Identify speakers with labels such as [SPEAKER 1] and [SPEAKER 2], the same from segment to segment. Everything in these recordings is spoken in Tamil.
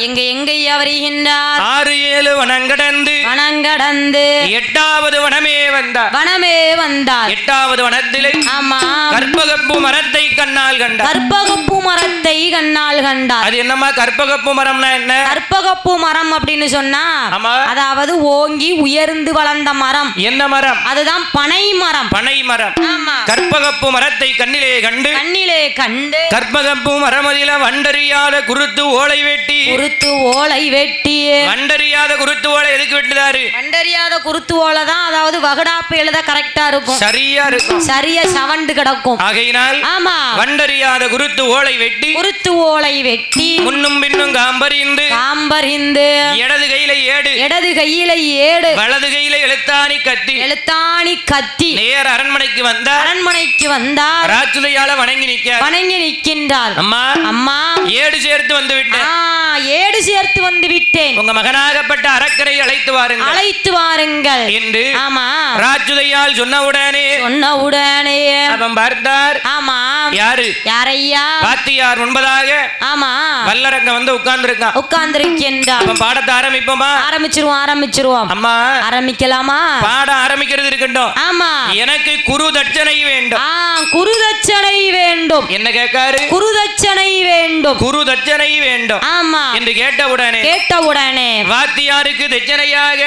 [SPEAKER 1] எங்க எங்கய்யா வருகின்றார்
[SPEAKER 2] 6-7 வனங்கடந்து 8வது வனமே வந்தார் 8வது வனத்திலே
[SPEAKER 1] ஆமா
[SPEAKER 2] கற்பகப்பூ மரத்தை கண்ணால்
[SPEAKER 1] கண்டார்
[SPEAKER 2] அது என்னமா கற்பகப்பூ மரம்னா என்ன?
[SPEAKER 1] கற்பகப்பூ மரம் அப்படின்னு சொன்னா அதாவது ஓங்கி உயர்ந்து வளர்ந்த மரம். என்ன மரம்? அதுதான் பனை மரம். ஆமா.
[SPEAKER 2] கற்பகப்பூ மரத்தை கண்ணிலே கண்டு கற்பகப்பூ மரமதில வண்டறியாத குருத்து ஓலை வெட்டி வண்டறியாத குருத்து ஓலை எதுக்கு வெட்டுதாரு?
[SPEAKER 1] வண்டறியாத குருத்து ஓலை தான் அதாவது வகடாப்பு எழுத கரெக்டா இருக்கும். சரியா சவண்டு கிடக்கும்.
[SPEAKER 2] ஆகையினால்
[SPEAKER 1] ஆமா
[SPEAKER 2] வண்டறியாத குருத்து ஓலை வெட்டி முன்னும் பின்னும் காம்பறிந்து இடது கையில ஏடு வலது கையில எழுத்தாணி கத்தி நேர அரண்மனைக்கு வந்தார். ராஜுதையால வணங்கி நிற்கின்றார். அம்மா ஏடு சேர்த்து வந்து விட்டேன். உங்க மகனாகப்பட்ட அரக்கரை அழைத்து வாருங்கள் என்று ராஜுதையால் சொன்னவுடனே அவன் பார்த்தார்.
[SPEAKER 1] ஆமா யாரையா?
[SPEAKER 2] வாத்தியார் முன்பதாக வல்லரங்க வந்து உட்கார்ந்திருக்கின்றார். பாடத்தை ஆரம்பிச்சிருவோம். அம்மா
[SPEAKER 1] ஆரம்பிக்கலாமா?
[SPEAKER 2] பாட ஆரம்பிக்கிறது இருக்கட்டும்.
[SPEAKER 1] ஆமா
[SPEAKER 2] எனக்கு குரு தட்சணை வேண்டும். என்ன கேட்காரு? குரு தட்சணை வேண்டும்
[SPEAKER 1] ஆமா
[SPEAKER 2] என்று கேட்டவுடனே வாத்தியாருக்கு தட்சணையாக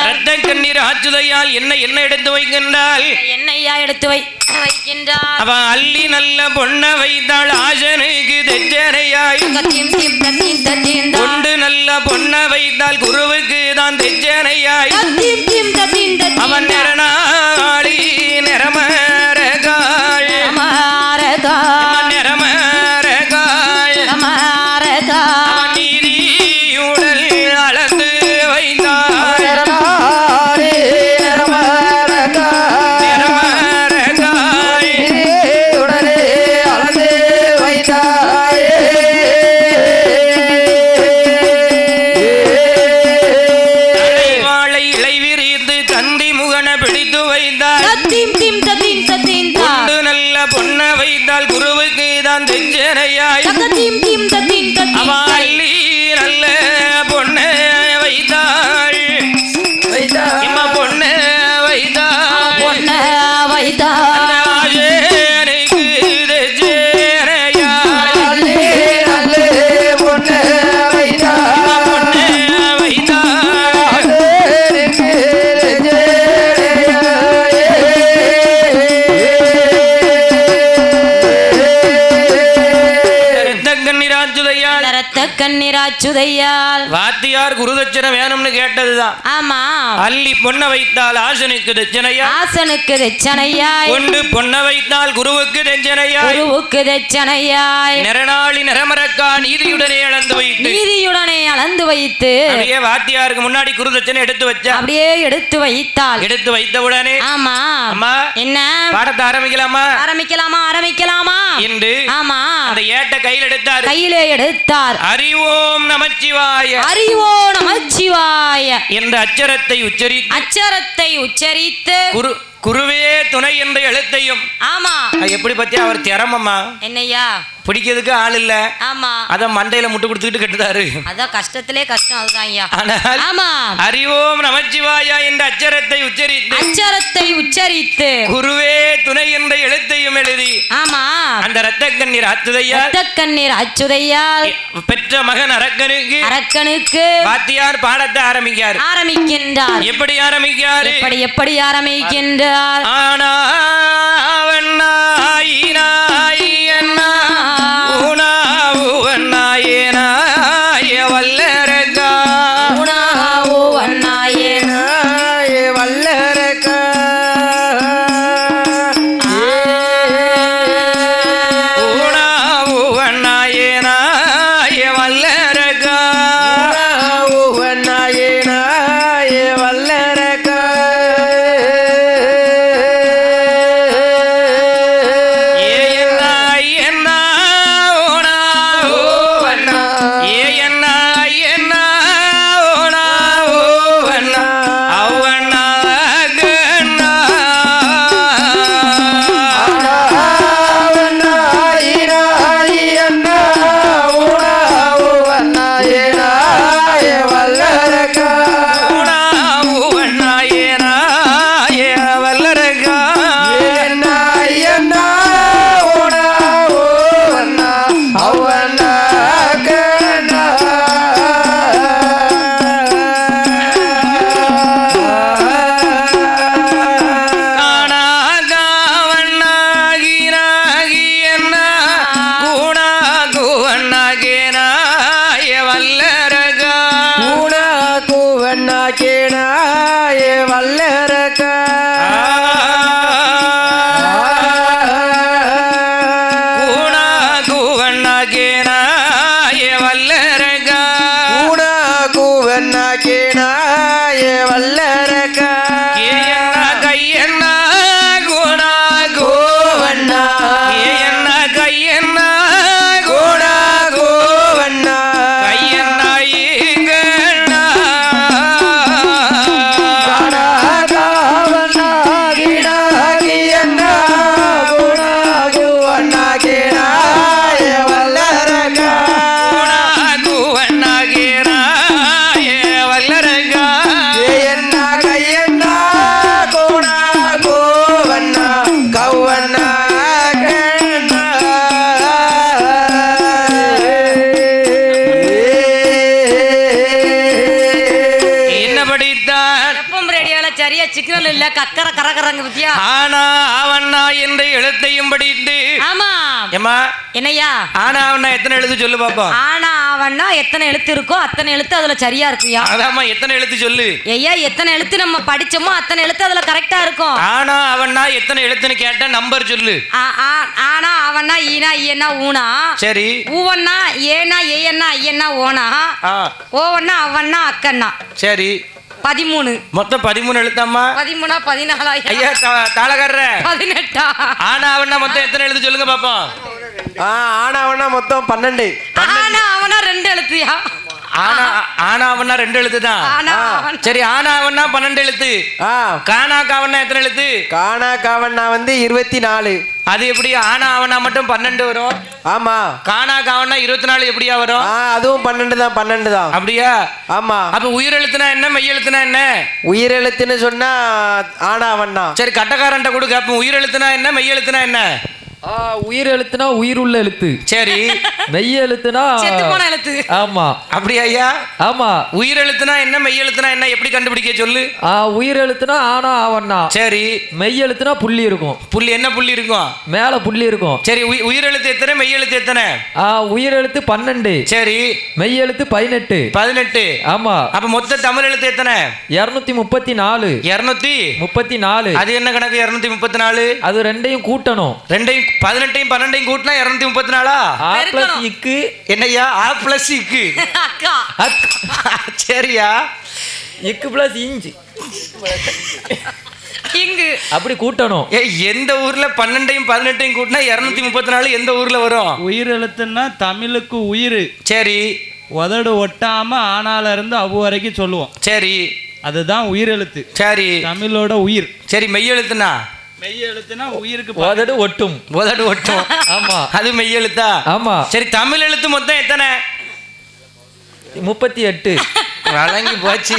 [SPEAKER 2] ரத்த கண்ணீர் ஆச்சுதையால் என்ன எடுத்து வைக்கின்றால் அவன் அள்ளி நல்ல பொண்ண வைத்தாள் ஆசனுக்கு தட்சணையாய். கொண்டு நல்ல பொண்ண வைத்தால் குருவுக்கு தான் தட்சணையாய். அவன் நிறநாளி நிறமரகாய் நீதியுடல் அளந்து வைத்தாள்.
[SPEAKER 1] கண்ணீராச்சுதையால்
[SPEAKER 2] வாத்தியார் குருதட்சணை வேணும்னு கேட்டதுதான்.
[SPEAKER 1] ஆமா
[SPEAKER 2] அள்ளி பொண்ண வைத்தால் ஆசனுக்கு தட்சணையாய். கொண்டு பொண்ண வைத்தால் குருவுக்கு தட்சணையாய். நிறநாளி நிறமரக்கா நீதியுடனே அளந்து வைத்து அப்படியே வாத்தியாருக்கு முன்னாடி குருதட்சணை எடுத்து வைத்தாள். எடுத்து வைத்தவுடனே
[SPEAKER 1] ஆமா
[SPEAKER 2] அம்மா
[SPEAKER 1] என்ன
[SPEAKER 2] பாடத்தை
[SPEAKER 1] ஆரம்பிக்கலாமா
[SPEAKER 2] என்று அந்த ஏட்ட கையில் எடுத்தார்.
[SPEAKER 1] அறிவோம் நமச்சிவாய
[SPEAKER 2] என்ற அச்சரத்தை உச்சரித்து குருவே துணை என்ற எழுத்தையும்.
[SPEAKER 1] ஆமா
[SPEAKER 2] எப்படி பத்தி அவர் திறமம்மா
[SPEAKER 1] என்னையா
[SPEAKER 2] பிடிக்கிறதுக்கு ஆள் இல்ல.
[SPEAKER 1] ஆமா
[SPEAKER 2] அத மண்டையில முட்டு கொடுத்துட்டு கட்டுதாரு.
[SPEAKER 1] அதான் கஷ்டத்திலே கஷ்டம் அதுதான் ஐயா.
[SPEAKER 2] ஆமா அறிவோம் நமச்சிவாயா என்ற அச்சரத்தை உச்சரித்து குருவே துணை என்ற எழுத்தையும் எழுதி
[SPEAKER 1] ஆமா
[SPEAKER 2] அந்த ரத்த கண்ணீர் அச்சுதையால் பெற்ற மகன் அரக்கனுக்கு வாத்தியார் பாடத்தை ஆரம்பிக்கின்றார். எப்படி ஆரம்பிக்கின்றார்? ஆனா ஏ
[SPEAKER 1] சிக்கல் இல்ல கக்கர கரகரங்க பத்தியா.
[SPEAKER 2] ஆனா அவன்னா என்ற எழுத்தையும் படித்து.
[SPEAKER 1] ஆமா
[SPEAKER 2] ஏமா
[SPEAKER 1] என்னையா
[SPEAKER 2] ஆனா அவன்னா எத்தனை எழுத்து சொல்லு பாப்போம்.
[SPEAKER 1] ஆனா அவன்னா எத்தனை எழுத்து இருக்கோ அத்தனை எழுத்து அதுல சரியா இருக்குயா.
[SPEAKER 2] அதாம்மா எத்தனை எழுத்து சொல்லு.
[SPEAKER 1] ஐயா எத்தனை எழுத்து நம்ம படிச்சோமோ அத்தனை எழுத்து அதுல கரெக்டா இருக்கும்.
[SPEAKER 2] ஆனா அவன்னா எத்தனை எழுத்துன்னு கேட்டா நம்பர் சொல்லு.
[SPEAKER 1] ஆனா அவன்னா ஈனா ஐயன்னா ஊனா. சரி. ஊவன்னா ஏனா ஏயன்னா ஐயன்னா ஓனா. ஓவன்னா அவன்னா அக்கன்னா. சரி. 13
[SPEAKER 2] மொத்தம் 13 எழுத்தாம்மா.
[SPEAKER 1] 13 14
[SPEAKER 2] ஐயா தாளகர்ற
[SPEAKER 1] 18.
[SPEAKER 2] ஆனா அவன்னா மொத்தம் எத்தனை எழுத்து சொல்லுங்க பாப்போம்.
[SPEAKER 3] ஆனா அவன்னா மொத்தம் 12.
[SPEAKER 1] ஆனா அவனா 2 எழுத்துயா.
[SPEAKER 2] ஆனா அவன்னா 2 எழுத்து தான். சரி ஆனா அவன்னா 12 எழுத்து. கானா காவன்னா எத்தனை எழுத்து.
[SPEAKER 3] கானா காவன்னா வந்து 24.
[SPEAKER 2] அது எப்படி ஆனா அவனா மட்டும் 12 வரும்.
[SPEAKER 3] ஆமா.
[SPEAKER 2] கானா காவன்னா 24 எப்படியா வரும்.
[SPEAKER 3] அதுவும் 12 தான்.
[SPEAKER 2] அப்படியா.
[SPEAKER 3] ஆமா.
[SPEAKER 2] அப்ப உயிர் எழுத்துனா என்ன மெய் எழுத்துனா என்ன.
[SPEAKER 3] உயிர் எழுத்துன்னு சொன்னா ஆனா அவன்னா.
[SPEAKER 2] சரி கட்டக்காரன்ட்ட கூட கேப்போம் உயிர் எழுத்துனா என்ன மெய் எழுத்துனா என்ன.
[SPEAKER 4] உயிர் எழுத்துனா உயிர் உள்ள எழுத்து.
[SPEAKER 2] சரி.
[SPEAKER 4] மெய் எழுத்துனா
[SPEAKER 1] செத்து போன எழுத்து.
[SPEAKER 4] ஆமா.
[SPEAKER 2] அப்படியா ஐயா.
[SPEAKER 4] ஆமா.
[SPEAKER 2] உயிர் எழுத்துனா என்ன மெய் எழுத்துனா என்ன எப்படி கண்டுபிடிக்க சொல்லு.
[SPEAKER 4] உயிர் எழுத்துனா ஆனா அவன்னா.
[SPEAKER 2] சரி.
[SPEAKER 4] மெய் எழுத்துனா புள்ளி இருக்கும்.
[SPEAKER 2] புள்ளி என்ன புள்ளி இருக்கும்.
[SPEAKER 4] மேல புள்ளி இருக்கும்.
[SPEAKER 2] சரி உயிர் எழுத்து எத்தனை மெய் எழுத்து எத்தனை.
[SPEAKER 4] உயிர் எழுத்து 12.
[SPEAKER 2] சரி.
[SPEAKER 4] மெய் எழுத்து 18.
[SPEAKER 2] 18.
[SPEAKER 4] ஆமா.
[SPEAKER 2] அப்ப மொத்த தமிழ் எழுத்து எத்தனை.
[SPEAKER 4] 234.
[SPEAKER 2] 234. அது என்ன கணக்கு 234.
[SPEAKER 4] அது ரெண்டையும் கூட்டணும்.
[SPEAKER 2] ரெண்டையும் 18யும் 12யும் கூட்டினா 234. என்னையா ஆ பிளஸ் இக்கு. சரியா.
[SPEAKER 4] இக்கு பிளஸ் இஞ்சி
[SPEAKER 1] இங்கு
[SPEAKER 4] அப்படி கூட்டணும்.
[SPEAKER 2] எந்த ஊர்ல 12யும் 18யும் கூட்டினா 234 எந்த ஊர்ல வரும்.
[SPEAKER 5] உயிர் எழுத்துன்னா தமிழுக்கு உயிர்.
[SPEAKER 2] சரி.
[SPEAKER 5] உதடு ஒட்டாம ஆனால இருந்து அவ்வு வரைக்கும் சொல்லுவோம்.
[SPEAKER 2] சரி.
[SPEAKER 5] அதுதான் உயிர் எழுத்து.
[SPEAKER 2] சரி.
[SPEAKER 5] தமிழோட உயிர்.
[SPEAKER 2] சரி மெய் எழுத்துனா.
[SPEAKER 5] மெய் எழுத்துனா உயிருக்கு
[SPEAKER 4] உதடு ஒட்டும்.
[SPEAKER 2] உதடு ஒட்டும். ஆமா அது மெய் எழுத்தா. ஆமா. சரி தமிழ் எழுத்து மொத்தம் எத்தனை.
[SPEAKER 4] 38.
[SPEAKER 2] வழங்கி போச்சு.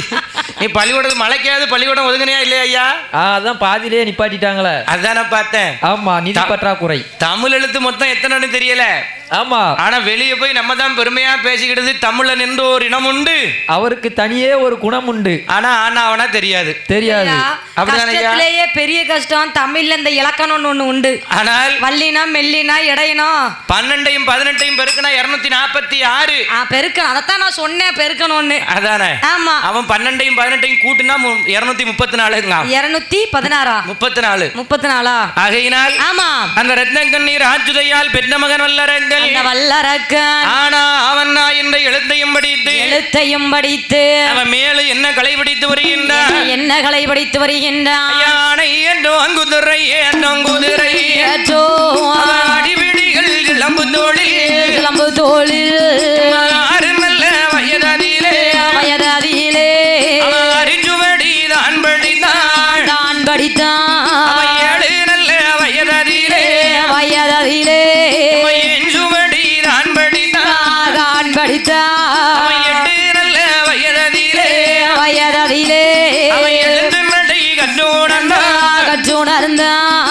[SPEAKER 2] நீ பள்ளிக்கூடம் மலைக்காவது பள்ளிக்கூடம் ஒதுங்கினியா இல்லையா ஐயா.
[SPEAKER 4] அதான் பாதியிலேயே நிப்பாட்டிட்டாங்களே.
[SPEAKER 2] அதான் நான் பார்த்தேன்.
[SPEAKER 4] ஆமா நிதி பற்றாக்குறை.
[SPEAKER 2] தமிழ் எழுத்து மொத்தம் எத்தனைன்னு தெரியல.
[SPEAKER 4] ஆமா.
[SPEAKER 2] ஆனா வெளியே போய் நம்ம தான் பெருமையா பேசிக்கிட்டது தமிழன் என்று ஒரு இனம் உண்டு.
[SPEAKER 4] அவருக்கு தனியே ஒரு குணம் உண்டு.
[SPEAKER 2] ஆனா அவனா தெரியாது.
[SPEAKER 1] கஷ்டத்திலேயே பெரிய கஷ்டம் தமிழ்ல இந்த இலக்கணம் ஒண்ணு உண்டு. ஆனால் வல்லினா மெல்லினா இடையினா
[SPEAKER 2] 12யும் 18யும் பெருக்கனா 246.
[SPEAKER 1] பெருக்கணும். அதைத்தான் நான் சொன்னேன் பெருக்கணும்னு.
[SPEAKER 2] அதானே. ஆமா. அவன் 12யும் 18யும் கூட்டினா 234.
[SPEAKER 1] 216.
[SPEAKER 2] 34.
[SPEAKER 1] 34.
[SPEAKER 2] ஆகையினால் ஆமா அந்த ரத்னக்கண்ணீர் ஆச்சுதையால் பெற்ற மகன் வல்லரங்க ஆனா அவன்னா என்ற எழுத்தையும் படித்து அவன் மேல என்ன கலை படித்து வருகின்றான். யானை என்றோ அங்குதிரை அடிபிடிகள் இளம்பு தோளில் ஆறு நல்ல வயததிலே அரிச்சுவடி தான் படித்தான். ஏழு நல்ல வயததிலே படித்தான். 8 நல்ல வயததிலே அவன் எழுந்து நடை கற்றுணர்ந்தான்.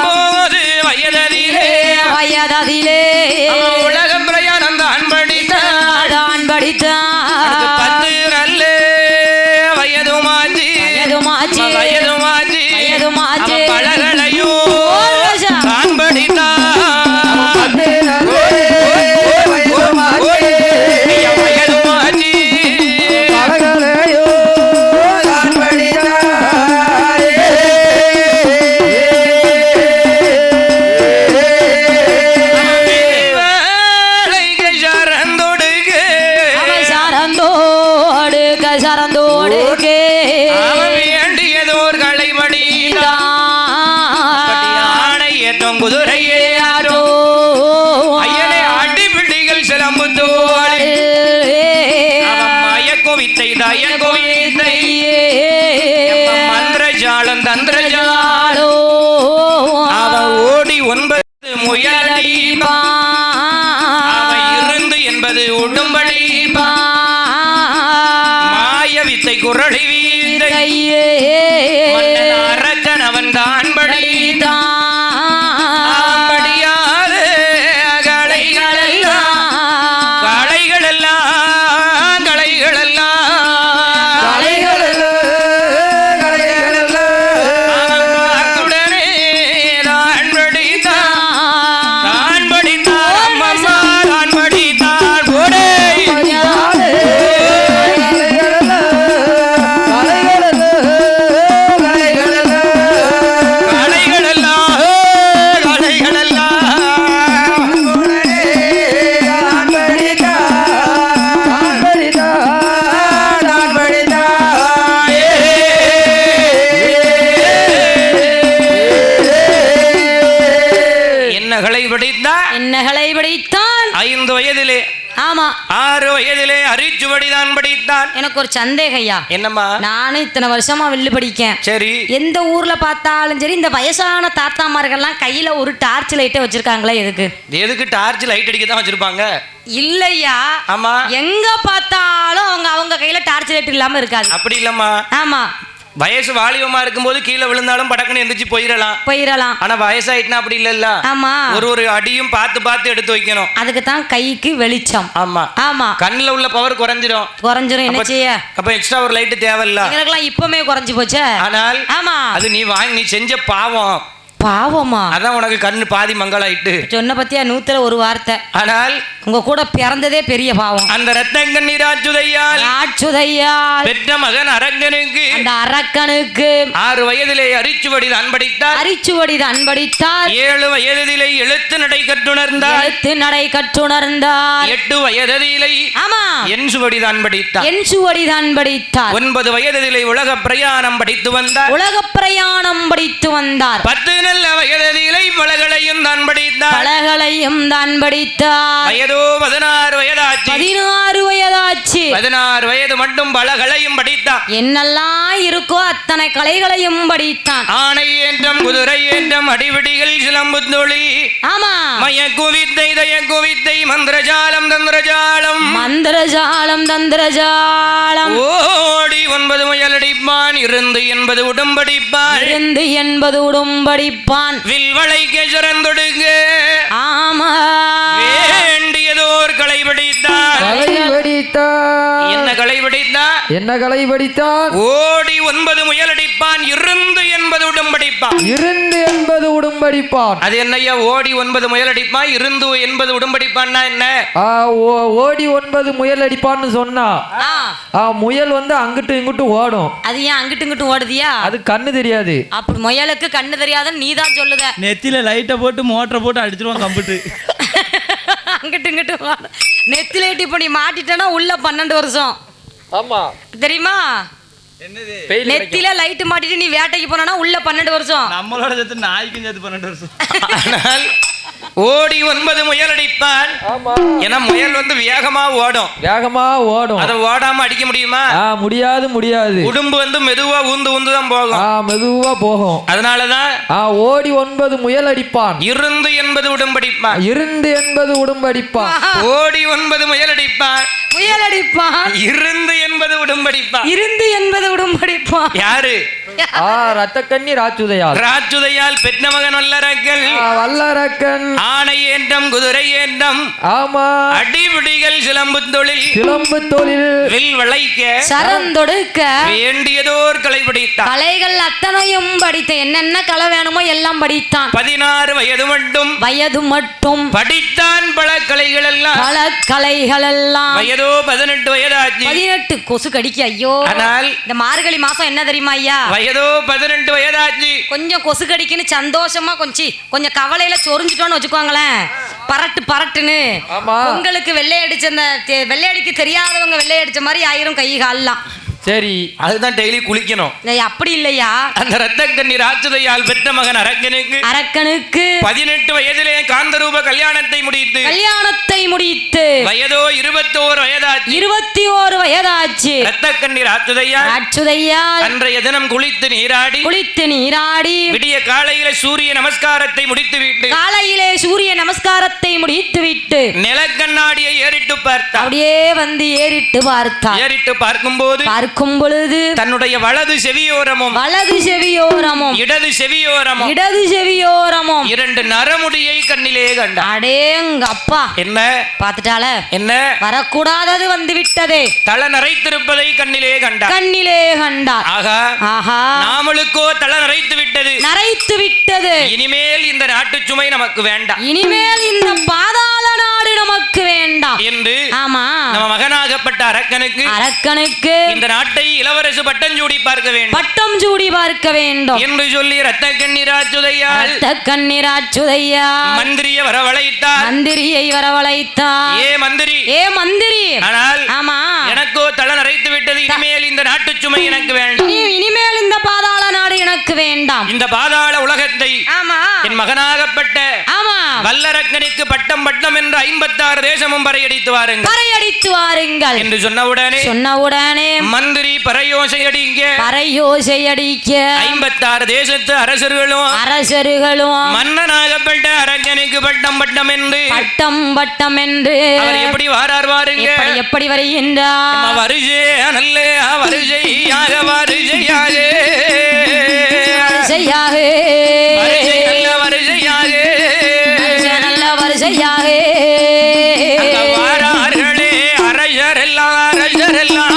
[SPEAKER 2] 9 வயததிலே உலக பிரயாணம் தான் படித்தான். 10 நல்ல வயதுமாச்சு பலகளையும் தான் படித்தான். குதிரையே ஆரோ ஐயனே அடிபிடிகள் சிலம்பு தோழி மயக்கோ வித்தை தயக்கோ வித்தை மந்திரஜாலம் தந்திரஜாலோ அவன் ஓடி 9 முயலடி அவன் இருந்து என்பது உடும்படி மாய வித்தை குரளி வீத்தை அரக்கன் அவன் தான் படித்தான். களைகளெல்லாம் 5 வயதிலே
[SPEAKER 1] ஆமா
[SPEAKER 2] 6 வயதிலே அரிச்சுவடிதான் படித்தான்.
[SPEAKER 1] எனக்கு ஒரு சந்தேகையா,
[SPEAKER 2] என்னம்மா?
[SPEAKER 1] நானும் இத்தனை வருஷமா வில்லு படிக்கேன்.
[SPEAKER 2] சரி,
[SPEAKER 1] எந்த ஊர்ல பார்த்தாலும் சரி இந்த வயசான தாத்தாமார்கள்லாம் கையில ஒரு டார்ச் லைட்டை வச்சிருக்காங்களே,
[SPEAKER 2] எதுக்கு டார்ச் லைட் அடிக்க தான் வச்சிருப்பாங்க?
[SPEAKER 1] இல்லையா?
[SPEAKER 2] ஆமா,
[SPEAKER 1] எங்க பார்த்தாலும் அவங்க கையில டார்ச் லைட் இல்லாம இருக்காது.
[SPEAKER 2] அப்படி இல்லம்மா.
[SPEAKER 1] ஆமா,
[SPEAKER 2] வயசு வாலிபமா இருக்கும்போது கீழே விழுந்தாலும் படக்குன்னு எந்திரிச்சு போயிடலாம். ஆனா வயசாயிட்டுனா அப்படி இல்லல்ல.
[SPEAKER 1] ஆமா,
[SPEAKER 2] ஒரு அடியும் பார்த்து எடுத்து வைக்கணும்.
[SPEAKER 1] அதுக்கு தான் கைக்கு வெளிச்சம்.
[SPEAKER 2] ஆமா ஆமா, கண்ணுல உள்ள பவர் குறைஞ்சிரும். என்ன செய்ய? அப்ப எக்ஸ்ட்ரா ஒரு லைட் தேவையில்ல.
[SPEAKER 1] எங்களுக்கெல்லாம் இப்பமே குறைஞ்சு போச்சே.
[SPEAKER 2] ஆனால்
[SPEAKER 1] ஆமா,
[SPEAKER 2] அது நீ செஞ்ச
[SPEAKER 1] பாவமா?
[SPEAKER 2] அதான் உனக்கு கண்ணு பாதி மங்களாயிட்டு
[SPEAKER 1] சொன்ன பத்தியா 100ல ஒரு வார்த்தை.
[SPEAKER 2] ஆனால்
[SPEAKER 1] உங்க கூட பிறந்ததே பெரிய பாவம்.
[SPEAKER 2] அந்த ரத்தங்கண்ணீர் ஆச்சுதையால் பெற்ற மகன் அரக்கனுக்கு,
[SPEAKER 1] அந்த அரக்கனுக்கு
[SPEAKER 2] 6 வயதிலே அரிச்சுவடிதான் படித்தார்.
[SPEAKER 1] 7
[SPEAKER 2] வயதிலே எழுத்து நடை கற்றுணர்ந்தார். 8 வயதிலே
[SPEAKER 1] ஆமா
[SPEAKER 2] என்சுவடிதான் படித்தார். 9 வயதிலே உலக பிரயாணம் படித்து வந்தார். 10 நல்ல வயதிலே பலகளையும் தான் படித்தார். வயதோ 16 வயதாச்சு. 16 வயது மட்டும் பலகளையும் படித்தான்.
[SPEAKER 1] என்னெல்லாம் இருக்கோ அத்தனை கலைகளையும் படித்தான்.
[SPEAKER 2] ஆணை ஏற்றம், குதிரை ஏற்றம், அடிவிடிகள், சிலம்பு தொழில்,
[SPEAKER 1] ஆமா,
[SPEAKER 2] மயக்குவித்தை, தயக்குவித்தை, மந்திரஜாலம், தந்திரஜாலம், ஓடி 9 முயல் அடிப்பான். இருந்து என்பது உடம்படிப்பான். வில்வளைக்க சிறந்தொடுங்க. ஆமா, வேண்டியதோர் களை படித்தான். என்ன களை படித்தான்? ஓடி 9 முயல் அடிப்பான். இருந்து என்பது உடம்படிப்பான். அது என்னையா ஓடி 9 முயல் அடிப்பான், இருந்து என்பது உடம்படிப்பான்னா என்ன?
[SPEAKER 4] ஓடி 9 முயல் அடிப்பான்னு சொன்னா முயல் வந்து அங்கிட்டு இங்கிட்டு ஓடும்.
[SPEAKER 1] அது ஏன் அங்கிட்டு இங்கிட்டு ஓடுதியா?
[SPEAKER 4] அது கண்ணு தெரியாது.
[SPEAKER 1] அப்படி முயலுக்கு கண்ணு தெரியாதுன்னு நீதான் சொல்லுத.
[SPEAKER 5] நெத்தியில லைட்டை போட்டு மோட்டரை போட்டு அடிச்சிருவான் கம்ப்யூட்டர்.
[SPEAKER 1] அங்கிட்டு இங்கிட்டு நெத்தில இப்ப நீ மாட்டிட்டனா உள்ள 12 வருஷம்.
[SPEAKER 4] ஆமா,
[SPEAKER 1] தெரியுமா? நெத்தில லைட் மாட்டிட்டு நீ வேட்டைக்கு போனா உள்ள 12 வருஷம்.
[SPEAKER 5] நம்மளோட சேர்த்து நாய்க்கும் சேர்த்து 12 வருஷம்.
[SPEAKER 2] ஓடி 9 முயல் அடிப்பான். ஏன்னா முயல் வந்து வேகமா ஓடும். அதை ஓடாம அடிக்க முடியுமா?
[SPEAKER 4] முடியாது.
[SPEAKER 2] உடம்பு வந்து மெதுவா ஊந்து தான் போகும். அதனாலதான்
[SPEAKER 4] ஓடி 9 முயல் அடிப்பான்.
[SPEAKER 2] இருந்து என்பது உடம்படிப்பான். ஓடி 9 முயல் அடிப்பான். இருந்து என்பது உடம்படிப்பான். யாரு?
[SPEAKER 4] ரத்தக்கண்ணி
[SPEAKER 2] ராச்சுதையால் பெற்ற மகன் வல்லரக்கன். ஆணை ஏற்றம், குதிரை ஏற்றம், ஆமா, அடிபிடிகள், சிலம்பு தொழில், வில் வளைக்க
[SPEAKER 1] சரந்தொடுக்க
[SPEAKER 2] வேண்டியதோர் கலை படித்தான்.
[SPEAKER 1] கலைகள் அத்தனையும் படித்த என்னென்ன கலை வேணுமோ எல்லாம் படித்தான்.
[SPEAKER 2] 16 வயது மட்டும் படித்தான். பல கலைகள் எல்லாம் வயதோ 18 வயதாச்சு.
[SPEAKER 1] 18 கொசு கடிக்க. ஐயோ, ஆனால் இந்த மார்கழி மாசம் என்ன தெரியுமா ஐயா?
[SPEAKER 2] வயதோ 18 வயதாச்சு.
[SPEAKER 1] கொஞ்சம் கொசு கடிக்குன்னு சந்தோஷமா கொஞ்சம் கவலையில சொரிஞ்சிட்டோன்னு வச்சுக்கோங்களேன், பரட்டுன்னு உங்களுக்கு வெள்ளை அடிக்க தெரியாதவங்க வெள்ளை அடிச்ச மாதிரி ஆயிரும் கை கால்லாம்.
[SPEAKER 2] சரி, அதுதான் டெய்லி குளிக்கணும்.
[SPEAKER 1] அப்படி இல்லையா?
[SPEAKER 2] அந்த ரத்தக்கண்ணீர் ஆச்சுதையால் பெற்ற மகன் அரக்கனுக்கு 18 வயதிலே காந்தரூப கல்யாணத்தை முடித்து வயதோ 21 வயதாச்சு. ரத்தக்கண்ணீர் ஆச்சுதையால் அன்றைய தினம் குளித்து நீராடி விடிய காலையிலே சூரிய நமஸ்காரத்தை முடித்துவிட்டு நிலக்கண்ணாடியை ஏறிட்டு பார்த்தார்.
[SPEAKER 1] அப்படியே வந்து ஏறிட்டு
[SPEAKER 2] பார்க்கும் பொழுது தன்னுடைய வலது செவியோரமும் இடது செவியோரமும் 2 நரமுடியை கண்ணிலே கண்டார்.
[SPEAKER 1] அடேங்கப்பா,
[SPEAKER 2] என்ன பார்த்துட்டால? என்ன
[SPEAKER 1] வரக்கூடாதது வந்து விட்டதே.
[SPEAKER 2] தலை நரைத்திருப்பதை கண்ணிலே கண்டார். ஆகா, நாமளுக்கோ தலை நரைத்து விட்டது. இனிமேல் இந்த நாட்டு சுமை நமக்கு வேண்டாம்.
[SPEAKER 1] இனிமேல் இந்த பாதாள நாடு நமக்கு வேண்டாம்
[SPEAKER 2] என்று ஆமா நம்ம மகனாகப்பட்ட அரக்கனுக்கு இந்த நாட்டை இளவரசு பட்டம் சூடி பார்க்க வேண்டும் என்று சொல்லி ரத்தக்கண்ணீர் ஆச்சுதையால் மந்திரியை வரவழைத்தார். ஏ மந்திரி, ஆனால் ஆமா எனக்கோ தலை நரைத்து விட்டது. இனிமேல் இந்த நாட்டு சுமை எனக்கு வேண்டாம். இனிமேல் இந்த பாதாள நாடு எனக்கு வேண்டாம். இந்த பாதாள உலகத்தை ஆமா என் மகனாகப்பட்ட ஆமா வல்லரக்கனுக்கு பட்டம் பட்டம் என்று 56 தேசமும் பறையடித்து வாருங்கள் என்று சொன்னவுடனே மந்திரி பறையோசை அடிக்க 56 தேசத்து அரசர்களும் மன்னனாகப்பட்ட அரக்கனுக்கு பட்டம் பட்டம் என்று அவர் எப்படி வாரார் வாருங்க,
[SPEAKER 1] எப்படி வருகின்றார்?
[SPEAKER 2] வருகையாக நல்ல வருகையாக வாரார்களே அரசரெல்லாம்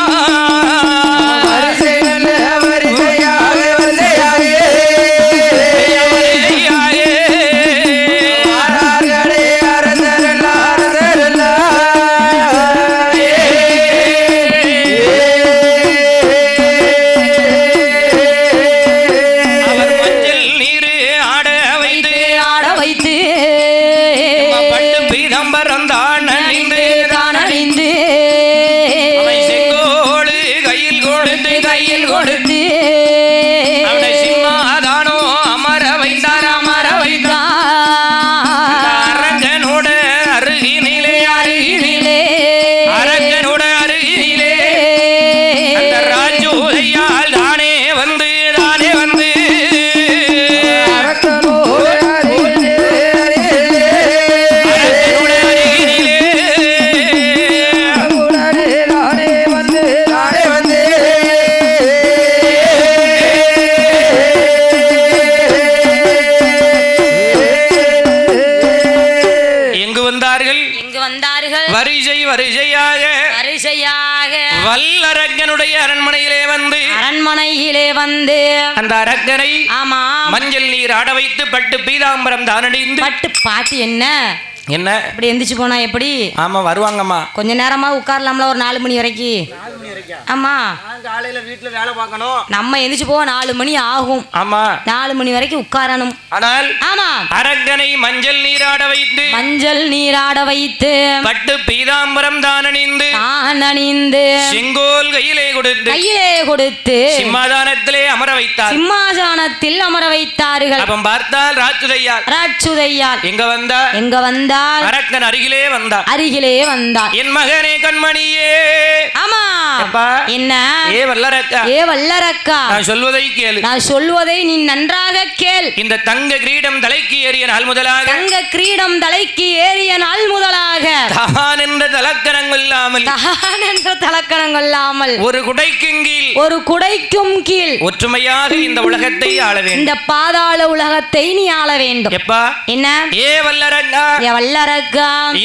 [SPEAKER 2] வல்லரக்கனுடைய அரண்மனையிலே வந்து அந்த அரக்கனை மஞ்சள் நீர் ஆட வைத்து பட்டு பீதாம்பரம் தானடிந்து
[SPEAKER 1] பட்டு பாட்டு என்ன
[SPEAKER 2] இப்படி
[SPEAKER 1] எந்திரிச்சு போனா எப்படி?
[SPEAKER 2] ஆமா வருவாங்கம்மா,
[SPEAKER 1] கொஞ்ச நேரமா உட்காரலாம்ல ஒரு 4 மணி வரைக்கும். ஆமா
[SPEAKER 3] காலையில வீட்டுல வேலை பார்க்கணும்,
[SPEAKER 1] நம்ம எந்திரிச்சு போக 4 மணி ஆகும்.
[SPEAKER 2] ஆமா
[SPEAKER 1] 4 மணி வரைக்கும் உட்காரணும்.
[SPEAKER 2] ஆனால்
[SPEAKER 1] ஆமா
[SPEAKER 2] அரக்கனை மஞ்சள் நீராட வைத்து பட்டு பீதாம்பரம் தானணிந்து செங்கோல் கையிலே கொடுத்து சிம்மாதானத்திலே சிம்மாதானத்தில் அமர வைத்தார்கள். அப்ப பார்த்தால் ராட்சுதையால் எங்க வந்தார் அரக்கன் அருகிலே வந்தார். என் மகனே கண்மணியே,
[SPEAKER 1] ஆமா என்ன வல்லரக்கா
[SPEAKER 2] நான் சொல்வதை கேளு,
[SPEAKER 1] நான் சொல்வதை நீ நன்றாக கேள்.
[SPEAKER 2] இந்த தங்க கிரீடம் தலைக்கு ஏறிய நாள் முதலாக தான் என்ற தலக்கணங்கள் இல்லாமல் ஒரு குடைக்கும் கீழ் ஒற்றுமையாக இந்த உலகத்தை ஆள வேண்டும்,
[SPEAKER 1] இந்த பாதாள உலகத்தை நீ ஆள வேண்டும்.
[SPEAKER 2] எப்பா
[SPEAKER 1] என்ன
[SPEAKER 2] வல்லரக்கா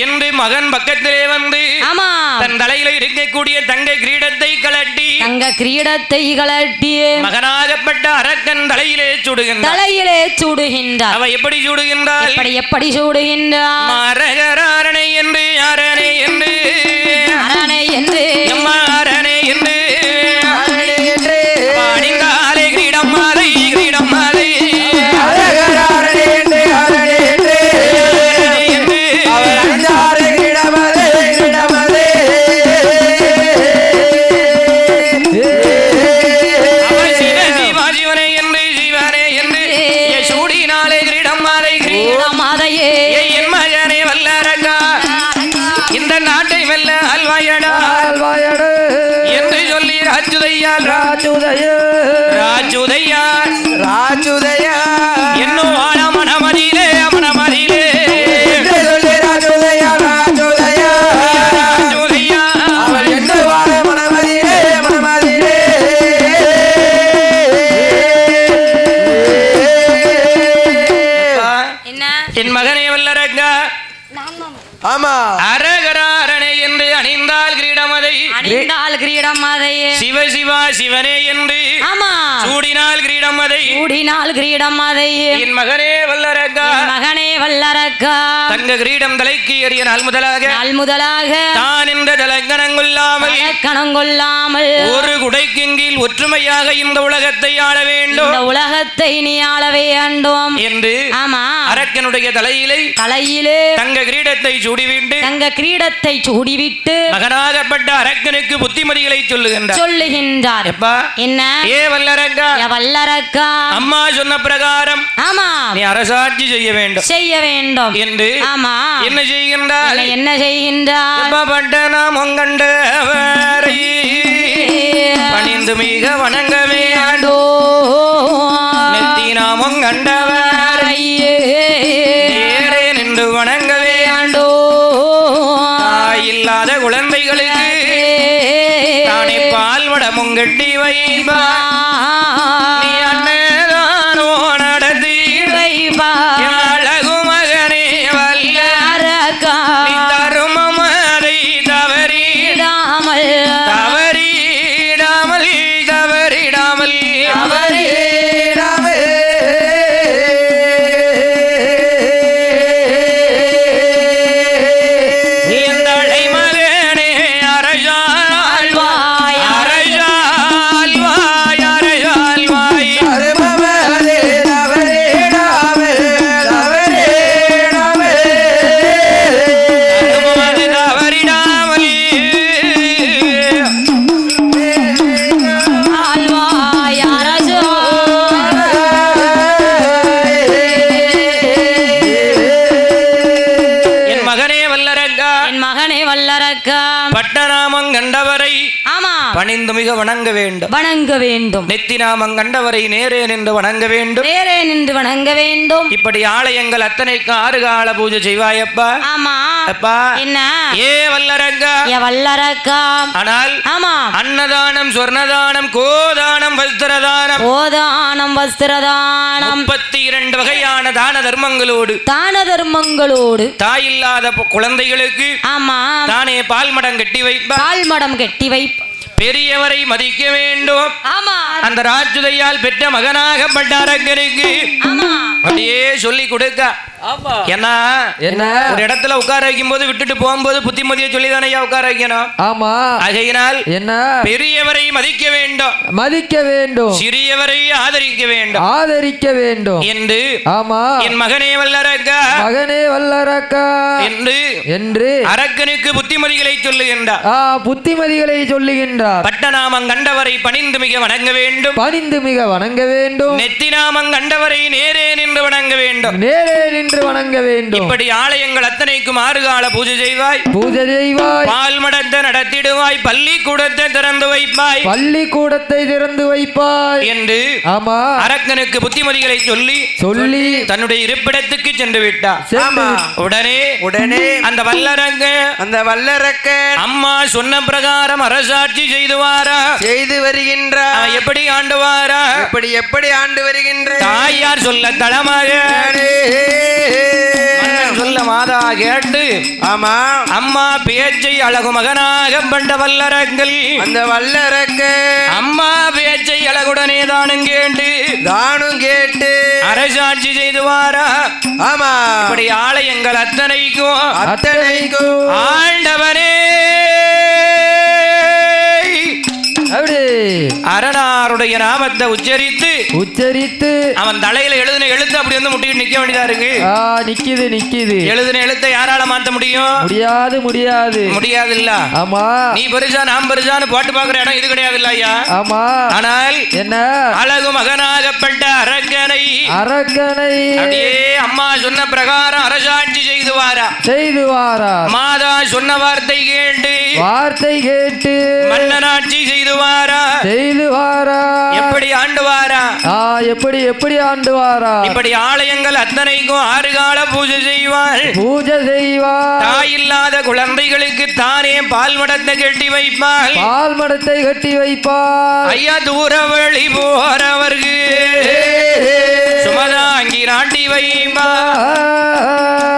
[SPEAKER 2] என்று மகன் பக்கத்திலே வந்து
[SPEAKER 1] ஆமா
[SPEAKER 2] தன் தலையில இருக்கக்கூடிய தங்க கிரீடத்தை கலட்டி மகனாகப்பட்ட அரக்கன் தலையிலே சூடுகின்றார். அவ எப்படி சூடுகின்றார்? அரகராரணை என்று அரனை என்று அணிந்தாலே கிரீடம் மாலை என்று சொல்லி ராஜுதையா என்னும் மனமதியிலே என் மகனே வல்லரக்கா
[SPEAKER 3] ஆமா
[SPEAKER 2] அரகராரணை என்று அணிந்தால் கிரீடம் அதை சிவ சிவா சிவனே என்று
[SPEAKER 1] ஆமா
[SPEAKER 2] சூடினால் கிரீடம் அதை என் மகனே வல்லரக்கா தங்க கிரீடம் தலைக்கு ஏறிய நாள் முதலாக தான் என்ற தலக்கணங்கொள்ளாமல் ஒரு குடைக்கின் கீழ் ஒற்றுமையாக இந்த உலகத்தை ஆள வேண்டும்,
[SPEAKER 1] உலகத்தை நீ ஆள வேண்டும்
[SPEAKER 2] என்று
[SPEAKER 1] ஆமா
[SPEAKER 2] அரக்கனுடைய தலையிலே தங்க கிரீடத்தை சூடிவிட்டு மகனாகப்பட்ட அரக்கனுக்கு புத்திமதிகளை சொல்லுகின்றார். எப்பா
[SPEAKER 1] என்ன
[SPEAKER 2] வல்லரக்கா
[SPEAKER 1] அம்மா
[SPEAKER 2] சொன்ன பிரகாரம்
[SPEAKER 1] ஆமா
[SPEAKER 2] நீ அரசாட்சி செய்ய
[SPEAKER 1] செய்ய வேண்டும்
[SPEAKER 2] என்று
[SPEAKER 1] ஆமா
[SPEAKER 2] என்ன செய்கின்றார்
[SPEAKER 1] என்ன செய்கின்றார்
[SPEAKER 2] பட்டணம் கண்டவரை பணிந்து மிக வணங்க வேண்டோ நெத்தினாமம் கண்டவரை நேரே நின்று வணங்க வேண்டோ தாயில்லாத குழந்தைகளுக்கு தானே பால் வடமும் கட்டி வைப்பா நீ அன்னதானோ நடத்தி வைப்பா அழகு மகனே வல்லரக்கா நீ தருமம் அதை தவறிடாமல் தவறிடாமல் தவறிடாமல் தவறிடாமல் எந்தழை மகனே அரசாழ்வாய் அரசாழ்வாய் அரசாழ்வாய் தருமமதே தவறிடாமல் தவறிடாமல் தருமமதே தவறிடாமல்
[SPEAKER 1] ஆழ்வாய் அரசு
[SPEAKER 2] என் மகனே வல்லரக்கா
[SPEAKER 1] என் மகனே வல்லரக்கா
[SPEAKER 2] பட்டநாமம் கண்டவரை
[SPEAKER 1] ஆமா
[SPEAKER 2] பணிந்து மிக வணங்க வேண்டும்
[SPEAKER 1] வணங்க வேண்டும்
[SPEAKER 2] நெத்தி நாமம் கண்டவரை நேரே நின்று வணங்க வேண்டும்
[SPEAKER 1] நேரே நின்று வணங்க வேண்டும்
[SPEAKER 2] இப்படி ஆலயங்கள் அத்தனைக்கும் 6 கால பூஜை செய்வாயப்பா
[SPEAKER 1] ஆமா
[SPEAKER 2] அப்பா
[SPEAKER 1] என்ன
[SPEAKER 2] ஏ வல்லரக்கா
[SPEAKER 1] ஏ வல்லரக்கா
[SPEAKER 2] ஆனால்
[SPEAKER 1] ஆமா
[SPEAKER 2] அன்னதானம் சொர்ணதானம் கோதானம் வஸ்திரதானம்
[SPEAKER 1] ஓதானம் வஸ்திரதானம்
[SPEAKER 2] 32 வகையான தான தர்மங்களோடு
[SPEAKER 1] தான தர்மங்களோடு
[SPEAKER 2] தாயில்லாத குழந்தைகளுக்கு
[SPEAKER 1] ஆமா
[SPEAKER 2] தானே பால் மடம் கட்டி வைப்பார்
[SPEAKER 1] பால் மடம் கட்டி வைப்ப
[SPEAKER 2] பெரியவரை மதிக்க வேண்டும்
[SPEAKER 1] ஆமா
[SPEAKER 2] அந்த ராஜுதையால் பெற்ற மகனாகப்பட்ட அரக்கனுக்கு
[SPEAKER 1] ஆமா
[SPEAKER 2] அப்படியே சொல்லி கொடுக்க ஏன்னா
[SPEAKER 4] என்ன
[SPEAKER 2] ஒரு இடத்துல உட்கார வைக்கும் போது விட்டுட்டு போகும்போது புத்திமதியை சொல்லிதானே உட்கார வைக்கணும்
[SPEAKER 4] ஆமா
[SPEAKER 2] ஆகையினால்
[SPEAKER 4] என்ன
[SPEAKER 2] பெரியவரை மதிக்க வேண்டும்
[SPEAKER 4] மதிக்க வேண்டும்
[SPEAKER 2] சிறியவரை ஆதரிக்க வேண்டும்
[SPEAKER 4] ஆதரிக்க வேண்டும்
[SPEAKER 2] என்று
[SPEAKER 4] ஆமா
[SPEAKER 2] என் மகனே வல்லரக்கா
[SPEAKER 4] மகனே வல்லரக்கா
[SPEAKER 2] என்று
[SPEAKER 4] என்று
[SPEAKER 2] அரக்கனுக்கு புத்திமதிகளை சொல்லுகின்றார்
[SPEAKER 4] புத்திமதிகளை சொல்லுகின்றார்
[SPEAKER 2] பட்டநாமம் கண்டவரை பணிந்து மிக வணங்க வேண்டும்
[SPEAKER 4] பணிந்து மிக வணங்க வேண்டும்
[SPEAKER 2] நெத்திநாமம் கண்டவரை நேரே நின்று வணங்க வேண்டும்
[SPEAKER 4] நேரே நின்று வணங்க வேண்டும்
[SPEAKER 2] இப்படி ஆலயங்கள் அத்தனைக்கும் 6 கால பூஜை செய்வாய்
[SPEAKER 4] பூஜை செய்வாய்
[SPEAKER 2] பால் மடத்தை நடத்திடுவாய் பள்ளிக்கூடத்தை திறந்து வைப்பாய்
[SPEAKER 4] பள்ளிக்கூடத்தை திறந்து வைப்பாய்
[SPEAKER 2] என்று
[SPEAKER 4] ஆமா
[SPEAKER 2] அரக்கனுக்கு புத்திமதிகளை சொல்லி
[SPEAKER 4] சொல்லி
[SPEAKER 2] தன்னுடைய இருப்பிடத்துக்கு சென்று விட்டார்
[SPEAKER 4] சென்று
[SPEAKER 2] உடனே அந்த வல்லரக்க அம்மா சொன்ன பிரகாரம் அரசாட்சி செய்து வருகின்றார் எப்படி ஆண்டுவாரா
[SPEAKER 3] எப்படி ஆண்டு வருகின்ற
[SPEAKER 2] தாயார் சொல்ல தளமாக மன்னன் சொல்ல மாதா கேட்டு
[SPEAKER 3] ஆமா
[SPEAKER 2] அம்மா பேச்சை அழகு மகனாக பண்ட வல்லரங்கள்
[SPEAKER 3] அந்த வல்லரக்க
[SPEAKER 2] அம்மா பேச்சை அழகுடனே தானும் கேட்டு அரசாட்சி செய்துவாரா
[SPEAKER 3] ஆமா
[SPEAKER 2] இப்படி ஆலயங்கள் அத்தனைக்கும் ஆண்டவனே
[SPEAKER 4] அப்படி
[SPEAKER 2] அரணாருடைய நாமத்தை உச்சரித்து அவன் தலையில எழுதின எழுத்து அப்படி வந்து முட்டிட்டு நிக்க வேண்டியதா இருக்கு.
[SPEAKER 4] நிக்குது
[SPEAKER 2] எழுதின எழுத்தை யாரால மாத்த முடியும்? முடியாது இல்ல.
[SPEAKER 4] ஆமா,
[SPEAKER 2] நீ பெருசா நான் பெருசான்னு போட்டு பாக்குற இடம் இது கிடையாது இல்ல ஐயா.
[SPEAKER 4] ஆமா,
[SPEAKER 2] ஆனால்
[SPEAKER 4] என்ன
[SPEAKER 2] அழகு மகனாகப்பட்ட அரக்கனை அப்படியே அம்மா சொன்ன பிரகாரம் அரசாட்சி செய்து வாரா. மாதா சொன்ன வார்த்தை கேட்டு மன்னனாட்சி செய்து வாரா. எப்படி ஆண்டு வாரா?
[SPEAKER 4] எப்படி ஆண்டு வாரா?
[SPEAKER 2] இப்படி ஆலயங்கள் அத்தனைக்கும் 6 கால பூஜை செய்வாள். தாய் இல்லாத குழந்தைகளுக்கு தானே பால் மடத்தை கட்டி வைப்பாள். ஐயா தூர வழி போறவர்க்கு சுமதாங்கி நாட்டி வைப்பாள்.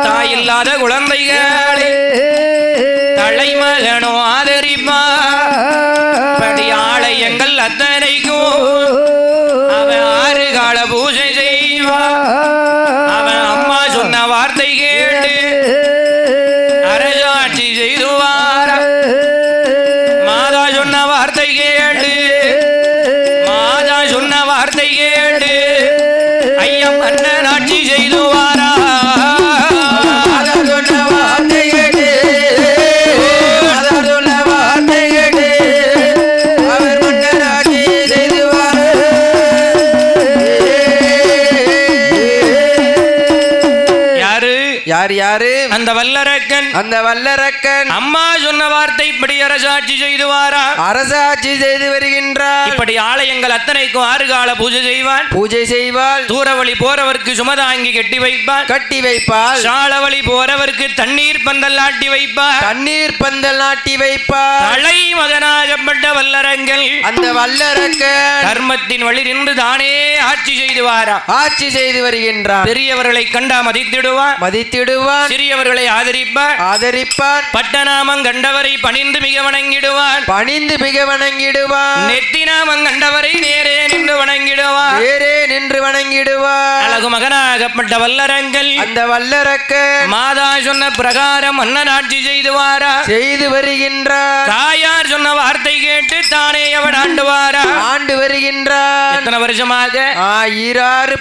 [SPEAKER 2] தாய் இல்லாத குழந்தைகளை தலைமகனோ ஆதரிப்பார். படி ஆலயங்கள் அத்தனைக்கும் அவன் 6 கால பூஜை செய்வான். அவன் அம்மா சொன்ன வார்த்தை கேட்டு அரசாட்சி செய்துவார். மாதா சொன்ன வார்த்தை கேட்டு ஐயம் அண்ணன் ஆட்சி செய்துவாரா.
[SPEAKER 3] யார் யாரு?
[SPEAKER 2] அந்த வல்லரக்கன்.
[SPEAKER 3] அந்த வல்லரக்கன்
[SPEAKER 2] அம்மா சொன்ன வார்த்தை இப்படி அரசாட்சி செய்து வாரா.
[SPEAKER 3] அரசாட்சி செய்து வருகின்றார்.
[SPEAKER 2] இப்படி ஆலயங்கள் அத்தனைக்கும் 6 கால பூஜை செய்வான்.
[SPEAKER 3] பூஜை செய்வாள்.
[SPEAKER 2] தூரவழி போறவருக்கு சுமதாங்கி கட்டி வைப்பான்.
[SPEAKER 3] கட்டி வைப்பாள்.
[SPEAKER 2] சாலவழி போறவருக்கு தண்ணீர் பந்தல் நாட்டி வைப்பார்.
[SPEAKER 3] தண்ணீர் பந்தல் நாட்டி வைப்பாள்.
[SPEAKER 2] தலை மகனாகப்பட்ட வல்லரங்கள்
[SPEAKER 3] அந்த வல்லரக்கன்
[SPEAKER 2] தர்மத்தின் வழி நின்று தானே ஆட்சி செய்து வாரா.
[SPEAKER 3] ஆட்சி செய்து வருகின்றான்.
[SPEAKER 2] பெரியவர்களை கண்டா மதித்திடுவான்.
[SPEAKER 3] மதித்திடுவான்.
[SPEAKER 2] சிறியவர்களை ஆதரிப்பான்.
[SPEAKER 3] ஆதரிப்பான்.
[SPEAKER 2] பட்டநாமம் கண்டவரை பணிந்து மிக வணங்கிடுவான்.
[SPEAKER 3] பணிந்து மிக வணங்கிடுவான்.
[SPEAKER 2] நெத்திநாமம் கண்டவரை நேரே நின்று வணங்கிடுவான்.
[SPEAKER 3] வேறே நின்று வணங்கிடுவான்.
[SPEAKER 2] அழகு மகனாகப்பட்ட வல்லரங்கள்
[SPEAKER 3] அந்த வல்லரக்கன்
[SPEAKER 2] மாதா சொன்ன பிரகாரம் மன்னன் ஆட்சி செய்து வாரா.
[SPEAKER 3] செய்து வருகின்றார்.
[SPEAKER 2] தாயார் சொன்ன வார்த்தை கேட்டு தானே அவன் ஆண்டு வாரா.
[SPEAKER 3] ஆண்டு வருகின்றார்.
[SPEAKER 2] எத்தனை வருஷமாக?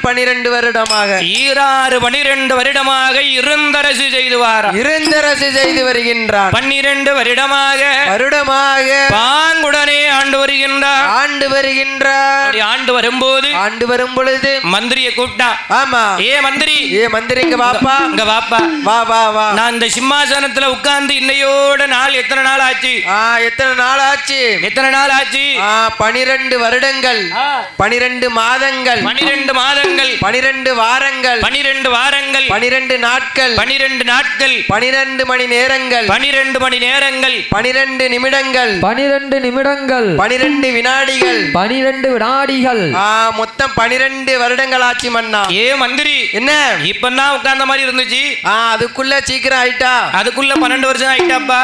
[SPEAKER 3] 12 வருடமாக.
[SPEAKER 2] 12 வருடமாக இருந்தரசு செய்து வாரா.
[SPEAKER 3] இருந்தரசு செய்து வருகின்றார்.
[SPEAKER 2] 12 வருடமாக பாங்குடனே ஆண்டு வருகின்றார்.
[SPEAKER 3] ஆண்டு வருகின்றார்.
[SPEAKER 2] அப்படி ஆண்டு வரும்போது
[SPEAKER 3] ஆண்டு வரும் பொழுது
[SPEAKER 2] மந்திரியை கூப்பிட்டா.
[SPEAKER 3] ஆமா.
[SPEAKER 2] ஏ மந்திரி,
[SPEAKER 3] மந்திரிங்க வாப்பா.
[SPEAKER 2] இங்க வாப்பா.
[SPEAKER 3] வா வா வா.
[SPEAKER 2] நான் இந்த சிம்மாசனத்துல உட்கார்ந்து இன்னையோட நாள் எத்தனை நாள் ஆச்சு?
[SPEAKER 3] எத்தனை நாள் ஆச்சு?
[SPEAKER 2] எத்தனை நாள் ஆச்சு?
[SPEAKER 3] 12 வருடங்கள். 12 மாதங்கள்.
[SPEAKER 2] 12 மாதங்கள்.
[SPEAKER 3] 12 வாரங்கள்.
[SPEAKER 2] 12 வாரங்கள்.
[SPEAKER 3] 12 நாட்கள்.
[SPEAKER 2] 12 நாட்கள்.
[SPEAKER 3] 12 மணி நேரங்கள்.
[SPEAKER 2] 12 மணி நேரங்கள்.
[SPEAKER 3] 12 நிமிடங்கள்.
[SPEAKER 4] 12 நிமிடங்கள்.
[SPEAKER 3] 12 வினாடிகள்.
[SPEAKER 4] 12 வினாடிகள்.
[SPEAKER 3] மொத்தம் 12 வருடங்கள் ஆச்சு மன்னா.
[SPEAKER 2] ஏ மந்திரி,
[SPEAKER 3] என்ன
[SPEAKER 2] இப்பதான் உட்கார்ந்த மாதிரி இருந்துச்சு.
[SPEAKER 3] அதுக்குள்ள சீக்கிரம் ஆயிட்டா?
[SPEAKER 2] அதுக்குள்ள 12 வருஷம் ஆயிட்டாப்பா.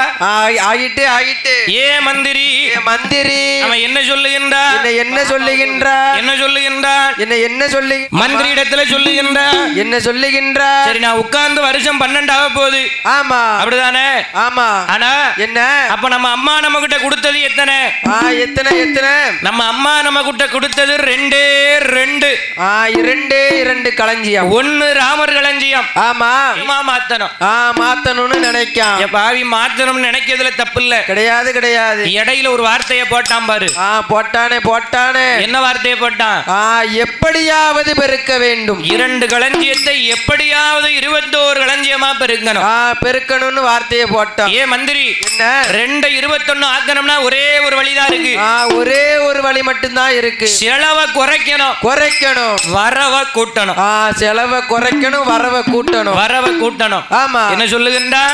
[SPEAKER 3] ஆகிட்டு ஆகிட்டு.
[SPEAKER 2] ஏ மந்திரி,
[SPEAKER 3] மந்திரி
[SPEAKER 2] அவன் என்ன சொல்லுகின்றான்?
[SPEAKER 3] என்ன சொல்லுகின்றார்?
[SPEAKER 2] என்ன சொல்லுகின்றான்?
[SPEAKER 3] என்ன சொல்லு?
[SPEAKER 2] மந்திரி இடத்துல சொல்லுகின்றான்.
[SPEAKER 3] என்ன சொல்லுகின்றார்?
[SPEAKER 2] சரி, நான் உட்கார்ந்து வருஷம் 12 ஆக போகுது.
[SPEAKER 3] ஆமா.
[SPEAKER 2] அப்படிதானே?
[SPEAKER 3] ஆமா.
[SPEAKER 2] ஆனா
[SPEAKER 3] என்ன
[SPEAKER 2] அப்ப நம்ம அம்மா நம்ம கிட்ட கொடுத்தது எத்தனை?
[SPEAKER 3] எத்தனை எத்தனை?
[SPEAKER 2] நம்ம அம்மா நம்ம கிட்ட கொடுத்தது 2
[SPEAKER 3] 2 களஞ்சியம்.
[SPEAKER 2] 1 ராமர் களஞ்சியம்.
[SPEAKER 3] ஆமா.
[SPEAKER 2] மாத்தணும்.
[SPEAKER 3] மாத்தணும்னு நினைக்கான்.
[SPEAKER 2] பாவி, மாத்தணும்னு நினைக்கிறதுல தப்பு இல்ல.
[SPEAKER 3] கிடையாது கிடையாது.
[SPEAKER 2] இடையில ஒரு வார்த்தையை போட்டான் பாரு.
[SPEAKER 3] போட்டானே.
[SPEAKER 2] என்ன வார்த்தையை போட்டான்?
[SPEAKER 3] எப்படியாவது பெருக்க வேண்டும்.
[SPEAKER 2] 2 களஞ்சியத்தை எப்படியாவது 21 களஞ்சியமா பெருக்கணும்.
[SPEAKER 3] பெருக்கணும்னு வார்த்தையை போட்டான்.
[SPEAKER 2] ஏ மந்திரி,
[SPEAKER 3] என்ன
[SPEAKER 2] 2 21 ஆக்கணும்னா ஒரே ஒரு வழிதான் இருக்கு.
[SPEAKER 3] ஒரே ஒரு வழி மட்டும்தான் இருக்கு.
[SPEAKER 2] செலவை குறைக்கணும்.
[SPEAKER 3] வரவை
[SPEAKER 2] கூட்டணும்.
[SPEAKER 3] செலவை குறைக்கணும், வரவை கூட்டணும். ஆமா.
[SPEAKER 2] என்ன சொல்லுகின்றான்?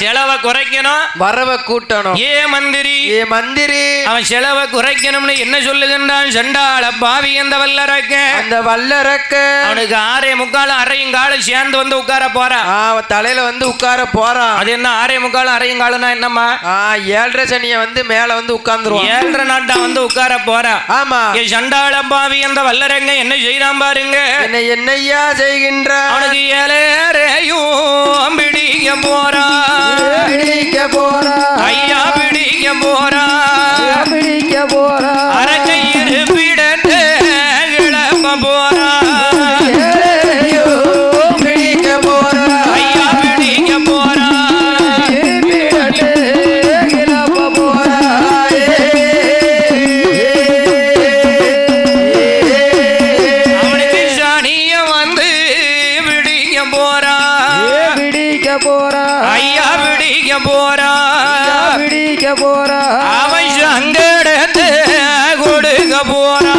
[SPEAKER 2] செலவை குறைக்கணும்,
[SPEAKER 3] வரவை கூட்டணும்.
[SPEAKER 2] ஏ மந்திரி, அவன் செலவை குறைக்கணும்னு என்ன சொல்லுகின்றான்? சண்டாள பாவி அந்த வல்லரக்க அவனுக்கு 6:45 அரையும் காலம் சேர்ந்து வந்து உட்கார போறான்.
[SPEAKER 3] தலையில வந்து உட்கார போறான்.
[SPEAKER 2] அது என்ன 6:45 அரையும் காலம்னா என்னம்மா?
[SPEAKER 3] 7:30 சனிய வந்து மேல வந்து உட்கார்ந்துருவான்.
[SPEAKER 2] 7:30 நாட்டா வந்து உட்கார போறான்.
[SPEAKER 3] ஆமா.
[SPEAKER 2] சண்டாள பாவி அந்த வல்லரங்க என்ன செய்யறான் பாருங்க.
[SPEAKER 3] என்னையா செய்கின்ற?
[SPEAKER 2] அவனுக்கு 7:30 பிடிக்க போறான். ஐயா பிடிக்க போறான். அரக்கையிரு பிடட்டு கிளம்ப போறான். ஐயா பிடிக்க போறான். அவனுக்கு சனிய வந்து பிடிக்க போறான். ஐயா பிடிக்க போறான். அவன் சங்கடத்தை கொடுக்க போறான்.